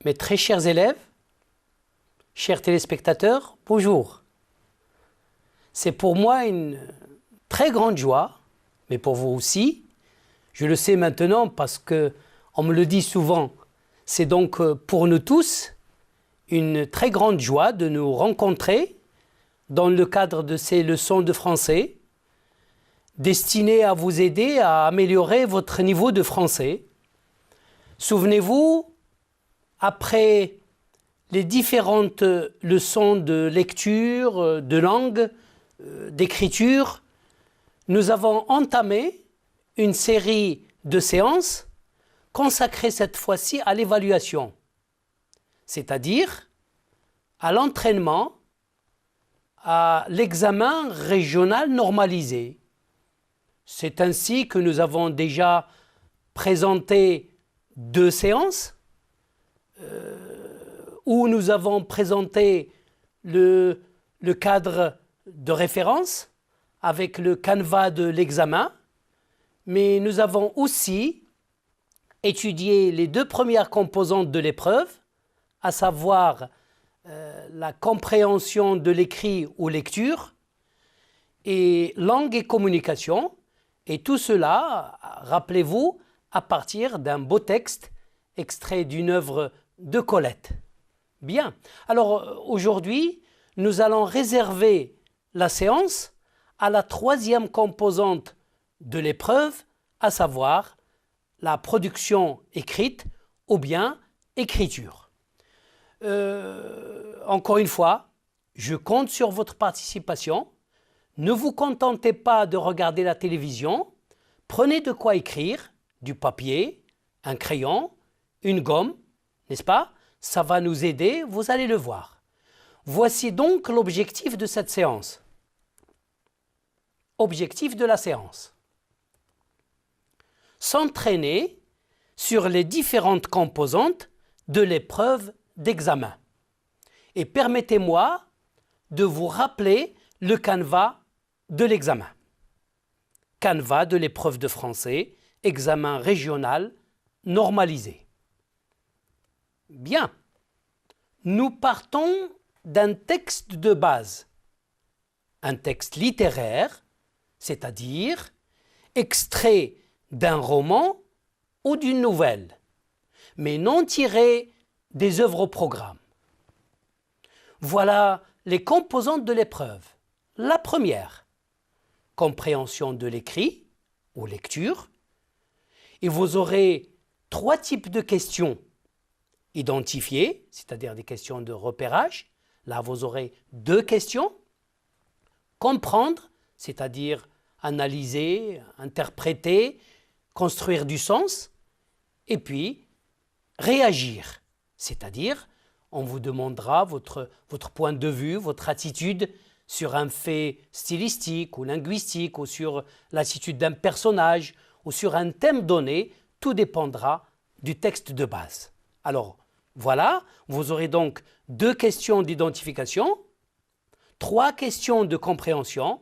Mes très chers élèves, chers téléspectateurs, bonjour. C'est pour moi une très grande joie, mais pour vous aussi. Je le sais maintenant parce qu'on me le dit souvent. C'est donc pour nous tous une très grande joie de nous rencontrer dans le cadre de ces leçons de français destinées à vous aider à améliorer votre niveau de français. Souvenez-vous, après les différentes leçons de lecture, de langue, d'écriture, nous avons entamé une série de séances consacrées cette fois-ci à l'évaluation, c'est-à-dire à l'entraînement, à l'examen régional normalisé. C'est ainsi que nous avons déjà présenté 2 séances où nous avons présenté le cadre de référence avec le canevas de l'examen, mais nous avons aussi étudié les 2 premières composantes de l'épreuve, à savoir la compréhension de l'écrit ou lecture et langue et communication, et tout cela, rappelez-vous, à partir d'un beau texte extrait d'une œuvre de Colette. Bien, alors aujourd'hui, nous allons réserver la séance à la 3e composante de l'épreuve, à savoir la production écrite ou bien écriture. Encore une fois, je compte sur votre participation. Ne vous contentez pas de regarder la télévision. Prenez de quoi écrire, du papier, un crayon, une gomme, n'est-ce pas? Ça va nous aider, vous allez le voir. Voici donc l'objectif de cette séance. Objectif de la séance. S'entraîner sur les différentes composantes de l'épreuve d'examen. Et permettez-moi de vous rappeler le canevas de l'examen. Canevas de l'épreuve de français, examen régional normalisé. Bien, nous partons d'un texte de base, un texte littéraire, c'est-à-dire extrait d'un roman ou d'une nouvelle, mais non tiré des œuvres au programme. Voilà les composantes de l'épreuve. La première, compréhension de l'écrit ou lecture, et vous aurez 3 types de questions. Identifier, c'est-à-dire des questions de repérage. Là, vous aurez 2 questions. Comprendre, c'est-à-dire analyser, interpréter, construire du sens. Et puis, réagir, c'est-à-dire on vous demandera votre point de vue, votre attitude sur un fait stylistique ou linguistique ou sur l'attitude d'un personnage ou sur un thème donné. Tout dépendra du texte de base. Alors, voilà, vous aurez donc 2 questions d'identification, 3 questions de compréhension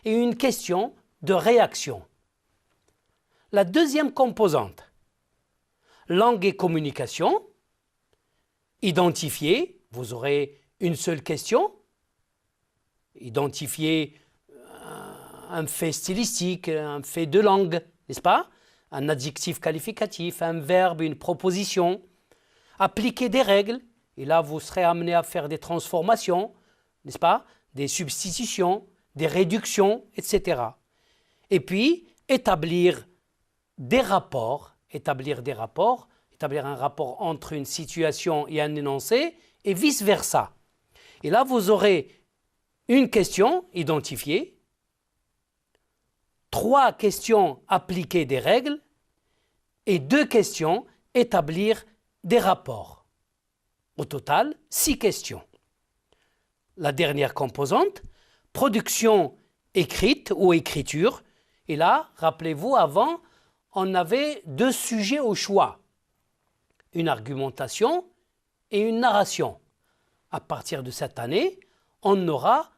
et une question de réaction. La 2e composante, langue et communication, identifier, vous aurez une seule question, identifier un fait stylistique, un fait de langue, n'est-ce pas? Un adjectif qualificatif, un verbe, une proposition. Appliquer des règles, et là vous serez amené à faire des transformations, n'est-ce pas? Des substitutions, des réductions, etc. Et puis, établir un rapport, établir un rapport entre une situation et un énoncé, et vice-versa. Et là, vous aurez une question identifiée, 3 questions appliquer des règles, et 2 questions établir des rapports. Au total, 6 questions. La dernière composante, production écrite ou écriture. Et là, rappelez-vous, avant, on avait 2 sujets au choix. Une argumentation et une narration. À partir de cette année, on n'aura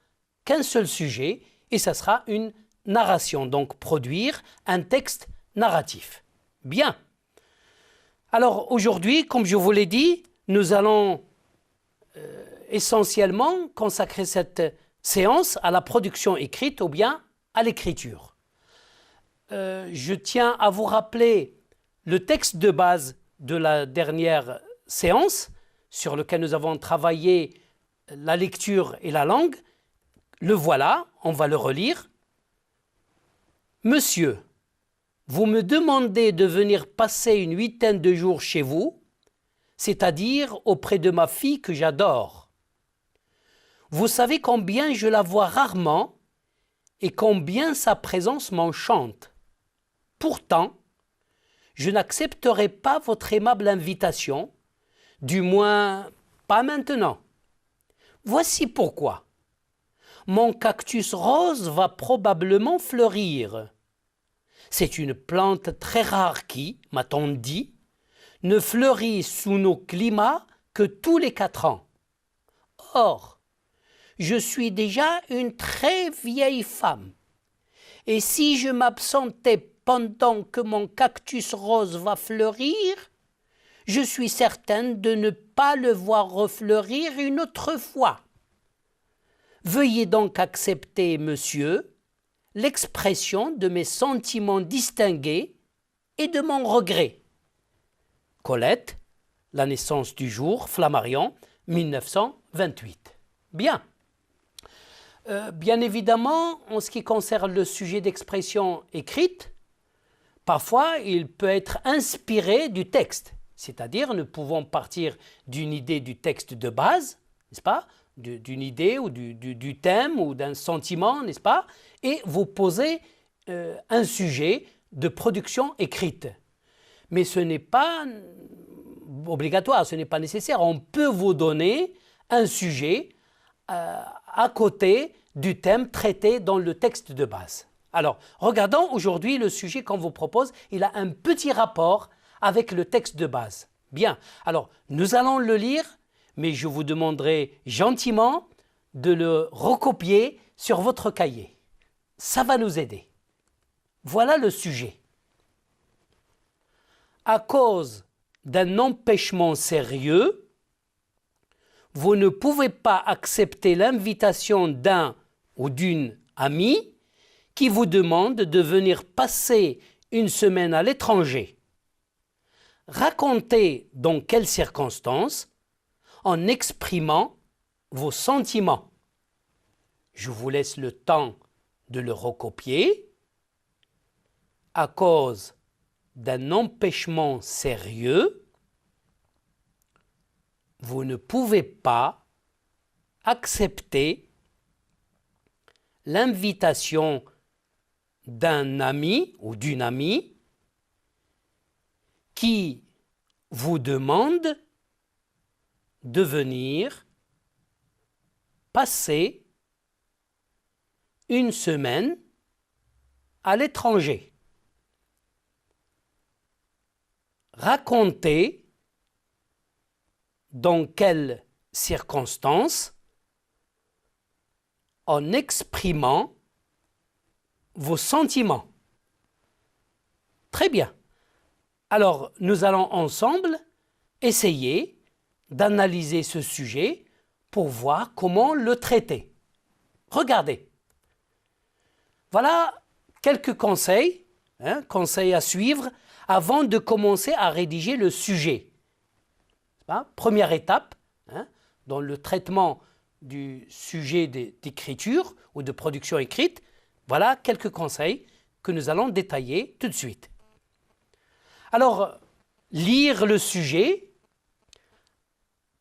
qu'un seul sujet et ça sera une narration. Donc, produire un texte narratif. Bien. Alors aujourd'hui, comme je vous l'ai dit, nous allons essentiellement consacrer cette séance à la production écrite ou bien à l'écriture. Je tiens à vous rappeler le texte de base de la dernière séance sur lequel nous avons travaillé la lecture et la langue. Le voilà, on va le relire. Monsieur, vous me demandez de venir passer une 8aine de jours chez vous, c'est-à-dire auprès de ma fille que j'adore. Vous savez combien je la vois rarement et combien sa présence m'enchante. Pourtant, je n'accepterai pas votre aimable invitation, du moins pas maintenant. Voici pourquoi. Mon cactus rose va probablement fleurir. C'est une plante très rare qui, m'a-t-on dit, ne fleurit sous nos climats que tous les 4 ans. Or, je suis déjà une très vieille femme. Et si je m'absentais pendant que mon cactus rose va fleurir, je suis certaine de ne pas le voir refleurir une autre fois. Veuillez donc accepter, monsieur, l'expression de mes sentiments distingués et de mon regret. Colette, La naissance du jour, Flammarion, 1928. Bien. Bien évidemment, en ce qui concerne le sujet d'expression écrite, parfois il peut être inspiré du texte, c'est-à-dire nous pouvons partir d'une idée du texte de base, n'est-ce pas, d'une idée ou du thème ou d'un sentiment, n'est-ce pas, et vous poser un sujet de production écrite. Mais ce n'est pas obligatoire, ce n'est pas nécessaire. On peut vous donner un sujet à côté du thème traité dans le texte de base. Alors, regardons aujourd'hui le sujet qu'on vous propose. Il a un petit rapport avec le texte de base. Bien, alors nous allons le lire, mais je vous demanderai gentiment de le recopier sur votre cahier. Ça va nous aider. Voilà le sujet. À cause d'un empêchement sérieux, vous ne pouvez pas accepter l'invitation d'un ou d'une amie qui vous demande de venir passer une semaine à l'étranger. Racontez dans quelles circonstances en exprimant vos sentiments. Je vous laisse le temps de le recopier. À cause d'un empêchement sérieux, vous ne pouvez pas accepter l'invitation d'un ami ou d'une amie qui vous demande de venir passer une semaine à l'étranger. Racontez dans quelles circonstances en exprimant vos sentiments. Très bien. Alors, nous allons ensemble essayer d'analyser ce sujet pour voir comment le traiter. Regardez. Voilà quelques conseils, conseils à suivre avant de commencer à rédiger le sujet. Première étape, dans le traitement du sujet d'écriture ou de production écrite, voilà quelques conseils que nous allons détailler tout de suite. Alors, lire le sujet,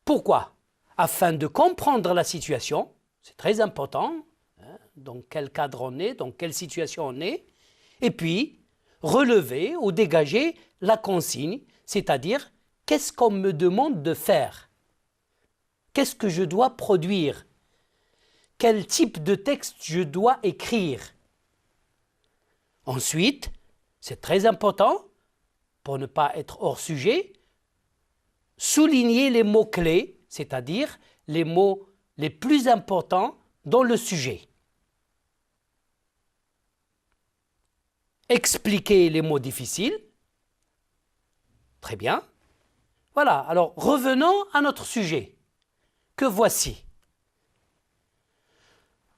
pourquoi? Afin de comprendre la situation, c'est très important, dans quel cadre on est, dans quelle situation on est, et puis relever ou dégager la consigne, c'est-à-dire qu'est-ce qu'on me demande de faire? Qu'est-ce que je dois produire? Quel type de texte je dois écrire? Ensuite, c'est très important, pour ne pas être hors sujet, souligner les mots-clés, c'est-à-dire les mots les plus importants dans le sujet. Expliquer les mots difficiles, très bien. Voilà, alors revenons à notre sujet, que voici.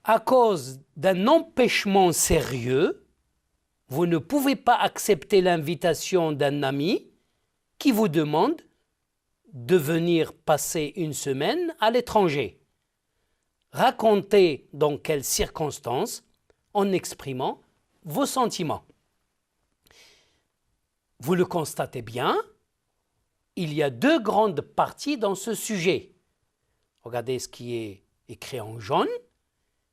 À cause d'un empêchement sérieux, vous ne pouvez pas accepter l'invitation d'un ami qui vous demande de venir passer une semaine à l'étranger. Racontez dans quelles circonstances en exprimant vos sentiments. Vous le constatez bien, il y a deux grandes parties dans ce sujet. Regardez ce qui est écrit en jaune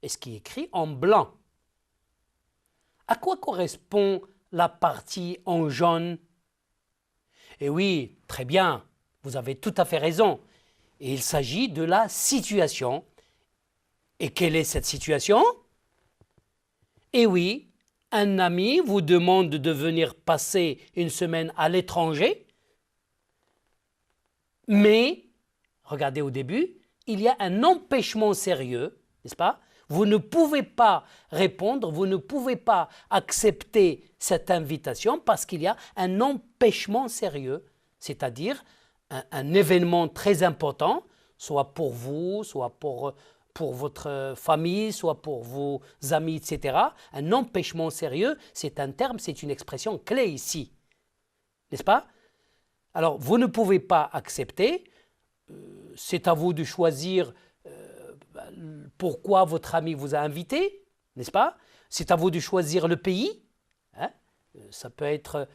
et ce qui est écrit en blanc. À quoi correspond la partie en jaune? Eh oui, très bien, vous avez tout à fait raison. Et il s'agit de la situation. Et quelle est cette situation? Eh oui, un ami vous demande de venir passer une semaine à l'étranger, mais, regardez au début, il y a un empêchement sérieux, n'est-ce pas? Vous ne pouvez pas répondre, vous ne pouvez pas accepter cette invitation parce qu'il y a un empêchement sérieux, c'est-à-dire un événement très important, soit pour vous, soit pour votre famille, soit pour vos amis, etc. Un empêchement sérieux, c'est un terme, c'est une expression clé ici, n'est-ce pas? Alors, vous ne pouvez pas accepter, c'est à vous de choisir pourquoi votre ami vous a invité, n'est-ce pas? C'est à vous de choisir le pays, hein? Ça peut être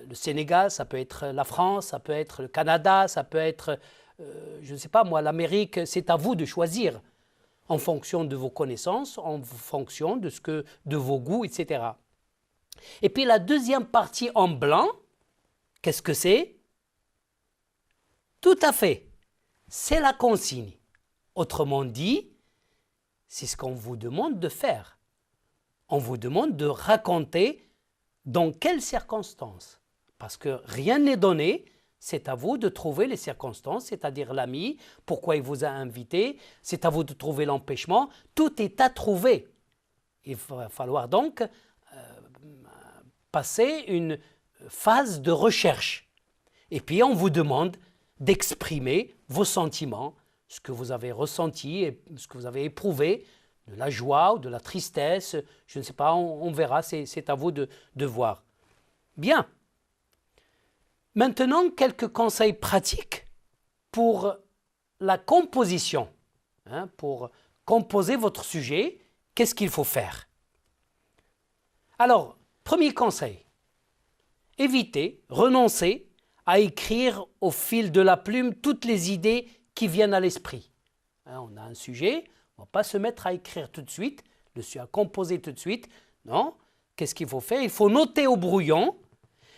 le Sénégal, ça peut être la France, ça peut être le Canada, ça peut être, je ne sais pas moi, l'Amérique, c'est à vous de choisir en fonction de vos connaissances, en fonction de vos goûts, etc. Et puis la deuxième partie en blanc, qu'est-ce que c'est? Tout à fait, c'est la consigne. Autrement dit, c'est ce qu'on vous demande de faire. On vous demande de raconter dans quelles circonstances. Parce que rien n'est donné, c'est à vous de trouver les circonstances, c'est-à-dire l'ami, pourquoi il vous a invité, c'est à vous de trouver l'empêchement, tout est à trouver. Il va falloir donc passer une phase de recherche. Et puis on vous demande d'exprimer vos sentiments, ce que vous avez ressenti et ce que vous avez éprouvé, de la joie ou de la tristesse, je ne sais pas, on verra, c'est à vous de voir. Bien. Maintenant, quelques conseils pratiques pour la composition. Pour composer votre sujet, qu'est-ce qu'il faut faire? Alors, premier conseil, évitez, renoncez à écrire au fil de la plume toutes les idées qui viennent à l'esprit. On a un sujet, on ne va pas se mettre à écrire tout de suite, à composer tout de suite. Non, qu'est-ce qu'il faut faire? Il faut noter au brouillon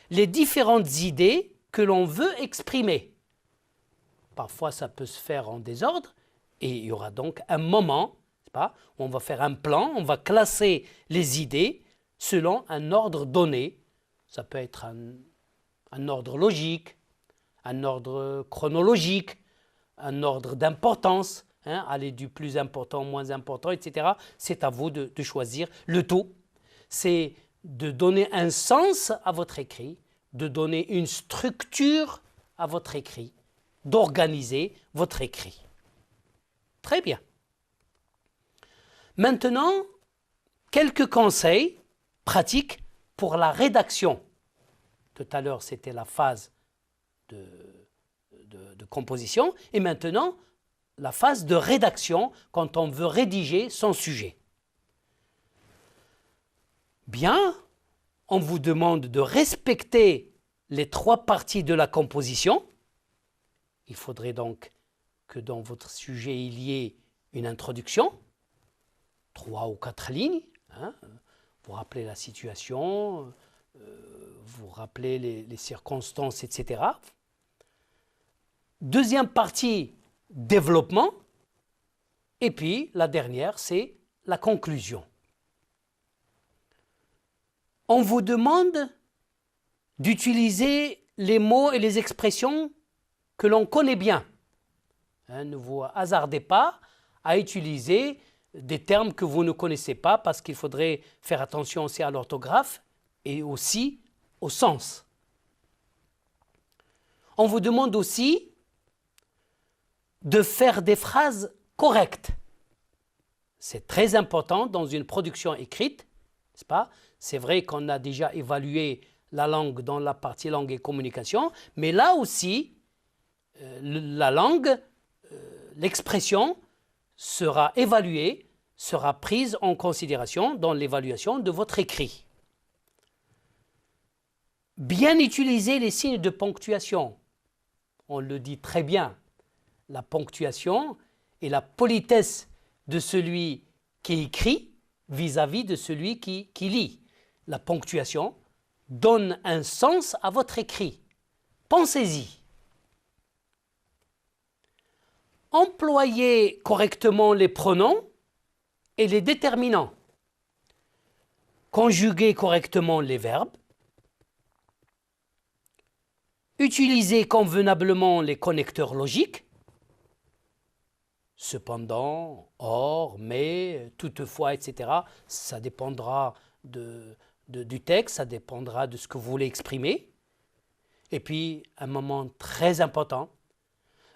les différentes idées que l'on veut exprimer. Parfois, ça peut se faire en désordre et il y aura donc un moment, c'est pas, où on va faire un plan, on va classer les idées selon un ordre donné. Ça peut être un ordre logique, un ordre chronologique, un ordre d'importance, aller du plus important au moins important, etc. C'est à vous de choisir. Le tout, c'est de donner un sens à votre écrit, de donner une structure à votre écrit, d'organiser votre écrit. Très bien. Maintenant, quelques conseils pratiques pour la rédaction. Tout à l'heure, c'était la phase de composition et maintenant, la phase de rédaction quand on veut rédiger son sujet. Bien, on vous demande de respecter les trois parties de la composition. Il faudrait donc que dans votre sujet, il y ait une introduction, 3 ou 4 lignes. Vous rappelez la situation, vous rappelez les circonstances, etc. Deuxième partie, développement. Et puis, la dernière, c'est la conclusion. On vous demande d'utiliser les mots et les expressions que l'on connaît bien. Ne vous hasardez pas à utiliser des termes que vous ne connaissez pas parce qu'il faudrait faire attention aussi à l'orthographe et aussi au sens. On vous demande aussi de faire des phrases correctes. C'est très important dans une production écrite, n'est-ce pas? C'est vrai qu'on a déjà évalué la langue dans la partie langue et communication, mais là aussi, la langue, l'expression sera évaluée, sera prise en considération dans l'évaluation de votre écrit. Bien utiliser les signes de ponctuation. On le dit très bien. La ponctuation et la politesse de celui qui écrit vis-à-vis de celui qui lit. La ponctuation donne un sens à votre écrit. Pensez-y. Employez correctement les pronoms et les déterminants. Conjuguez correctement les verbes. Utilisez convenablement les connecteurs logiques. Cependant, or, mais, toutefois, etc. Ça dépendra du texte, ça dépendra de ce que vous voulez exprimer. Et puis, un moment très important,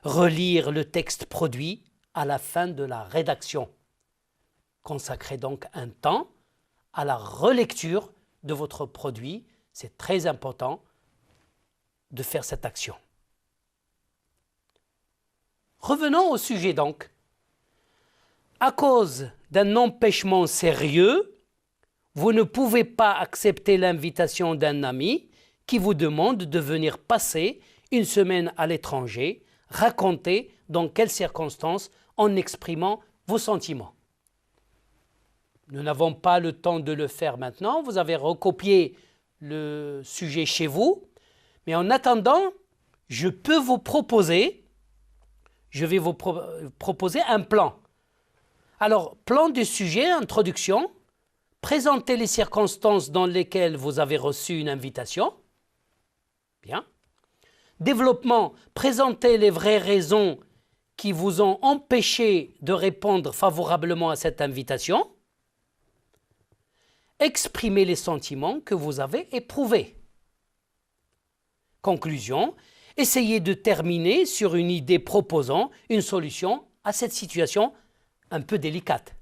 relire le texte produit à la fin de la rédaction. Consacrez donc un temps à la relecture de votre produit. C'est très important de faire cette action. Revenons au sujet donc. À cause d'un empêchement sérieux, vous ne pouvez pas accepter l'invitation d'un ami qui vous demande de venir passer une semaine à l'étranger, raconter dans quelles circonstances en exprimant vos sentiments. Nous n'avons pas le temps de le faire maintenant, vous avez recopié le sujet chez vous, mais en attendant, je vais vous proposer un plan. Alors, plan du sujet, introduction, présentez les circonstances dans lesquelles vous avez reçu une invitation. Bien. Développement, présentez les vraies raisons qui vous ont empêché de répondre favorablement à cette invitation. Exprimez les sentiments que vous avez éprouvés. Conclusion, essayez de terminer sur une idée proposant une solution à cette situation un peu délicate.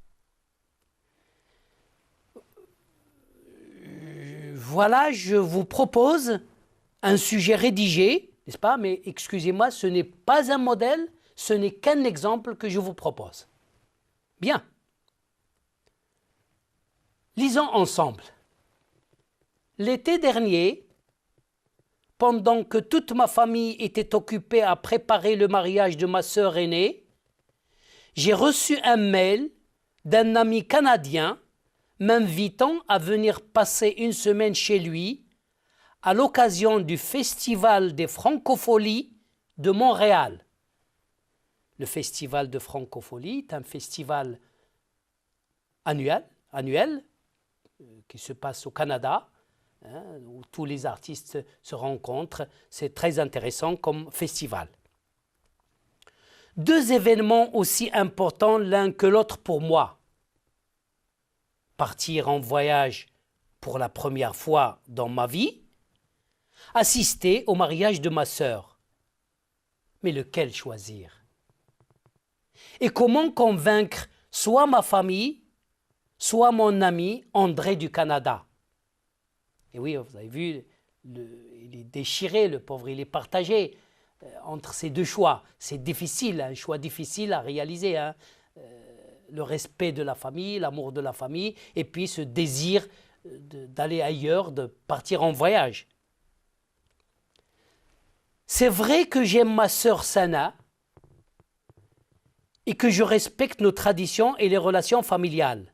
Voilà, je vous propose un sujet rédigé, n'est-ce pas? Mais excusez-moi, ce n'est pas un modèle, ce n'est qu'un exemple que je vous propose. Bien. Lisons ensemble. L'été dernier, pendant que toute ma famille était occupée à préparer le mariage de ma sœur aînée, j'ai reçu un mail d'un ami canadien m'invitant à venir passer une semaine chez lui à l'occasion du Festival des Francopholies de Montréal. Le Festival de Francophonie est un festival annuel qui se passe au Canada, où tous les artistes se rencontrent. C'est très intéressant comme festival. Deux événements aussi importants l'un que l'autre pour moi. Partir en voyage pour la première fois dans ma vie, assister au mariage de ma sœur. Mais lequel choisir? Et comment convaincre soit ma famille, soit mon ami André du Canada? Et oui, vous avez vu, il est déchiré, le pauvre, il est partagé entre ces deux choix. C'est difficile, un choix difficile à réaliser. Le respect de la famille, l'amour de la famille, et puis ce désir d'aller ailleurs, de partir en voyage. C'est vrai que j'aime ma sœur Sana et que je respecte nos traditions et les relations familiales.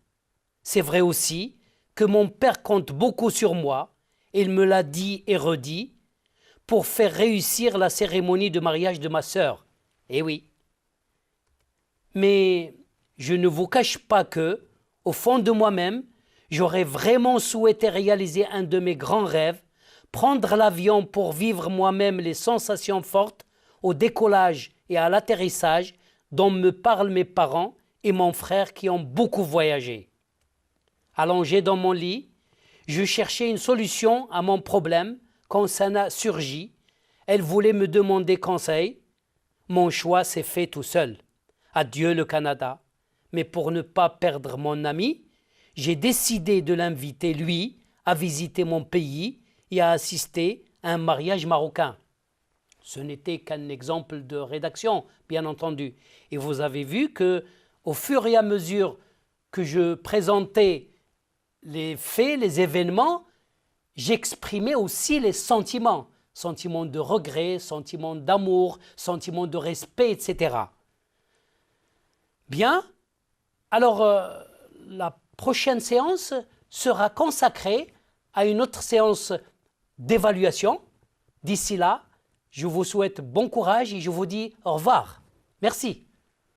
C'est vrai aussi que mon père compte beaucoup sur moi, il me l'a dit et redit, pour faire réussir la cérémonie de mariage de ma sœur. Eh oui. Mais je ne vous cache pas que, au fond de moi-même, j'aurais vraiment souhaité réaliser un de mes grands rêves, prendre l'avion pour vivre moi-même les sensations fortes au décollage et à l'atterrissage dont me parlent mes parents et mon frère qui ont beaucoup voyagé. Allongé dans mon lit, je cherchais une solution à mon problème quand Sana surgit. Elle voulait me demander conseil. Mon choix s'est fait tout seul. Adieu le Canada. Mais pour ne pas perdre mon ami, j'ai décidé de l'inviter, lui, à visiter mon pays et à assister à un mariage marocain. Ce n'était qu'un exemple de rédaction, bien entendu. Et vous avez vu que, au fur et à mesure que je présentais les faits, les événements, j'exprimais aussi les sentiments. Sentiments de regret, sentiments d'amour, sentiments de respect, etc. Bien, alors la prochaine séance sera consacrée à une autre séance d'évaluation. D'ici là, je vous souhaite bon courage et je vous dis au revoir. Merci.